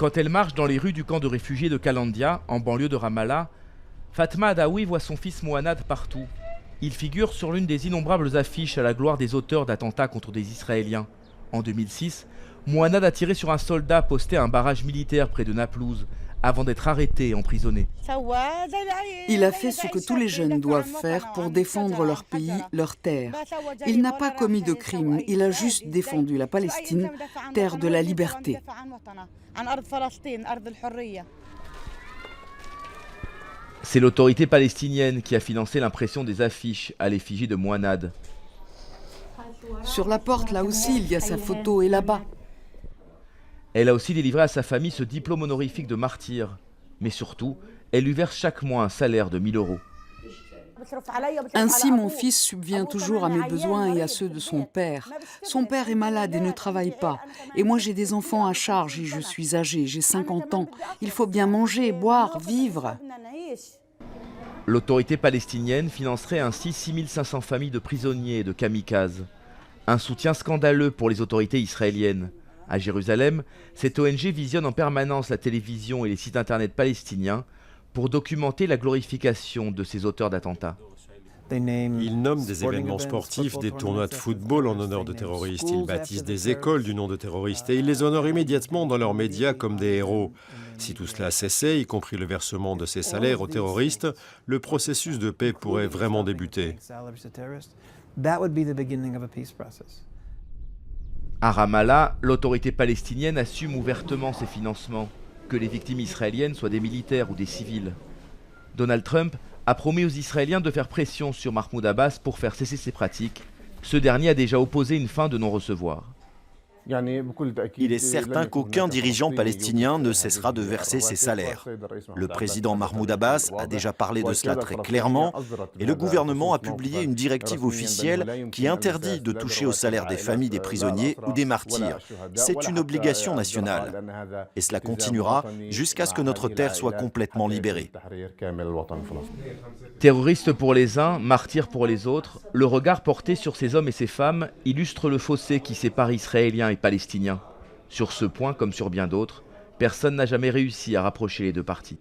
Quand elle marche dans les rues du camp de réfugiés de Kalandia, en banlieue de Ramallah, Fatma Adaoui voit son fils Mouannad partout. Il figure sur l'une des innombrables affiches à la gloire des auteurs d'attentats contre des Israéliens. En 2006, Mouannad a tiré sur un soldat posté à un barrage militaire près de Naplouse, avant d'être arrêté et emprisonné. Il a fait ce que tous les jeunes doivent faire pour défendre leur pays, leur terre. Il n'a pas commis de crime, il a juste défendu la Palestine, terre de la liberté. C'est l'autorité palestinienne qui a financé l'impression des affiches à l'effigie de Mouannad. Sur la porte, là aussi, il y a sa photo, et là-bas. Elle a aussi délivré à sa famille ce diplôme honorifique de martyr. Mais surtout, elle lui verse chaque mois un salaire de 1 000 €. Ainsi, mon fils subvient toujours à mes besoins et à ceux de son père. Son père est malade et ne travaille pas. Et moi, j'ai des enfants à charge et je suis âgée, j'ai 50 ans. Il faut bien manger, boire, vivre. L'autorité palestinienne financerait ainsi 6 500 familles de prisonniers et de kamikazes. Un soutien scandaleux pour les autorités israéliennes. À Jérusalem, cette ONG visionne en permanence la télévision et les sites internet palestiniens pour documenter la glorification de ces auteurs d'attentats. Ils nomment des événements sportifs, des tournois de football en honneur de terroristes. Ils baptisent des écoles du nom de terroristes et ils les honorent immédiatement dans leurs médias comme des héros. Si tout cela cessait, y compris le versement de ces salaires aux terroristes, le processus de paix pourrait vraiment débuter. À Ramallah, l'autorité palestinienne assume ouvertement ces financements, que les victimes israéliennes soient des militaires ou des civils. Donald Trump a promis aux Israéliens de faire pression sur Mahmoud Abbas pour faire cesser ces pratiques. Ce dernier a déjà opposé une fin de non-recevoir. Il est certain qu'aucun dirigeant palestinien ne cessera de verser ses salaires. Le président Mahmoud Abbas a déjà parlé de cela très clairement et le gouvernement a publié une directive officielle qui interdit de toucher au salaire des familles des prisonniers ou des martyrs. C'est une obligation nationale et cela continuera jusqu'à ce que notre terre soit complètement libérée. Terroristes pour les uns, martyrs pour les autres, le regard porté sur ces hommes et ces femmes illustre le fossé qui sépare Israéliens et Palestiniens. Sur ce point, comme sur bien d'autres, personne n'a jamais réussi à rapprocher les deux parties.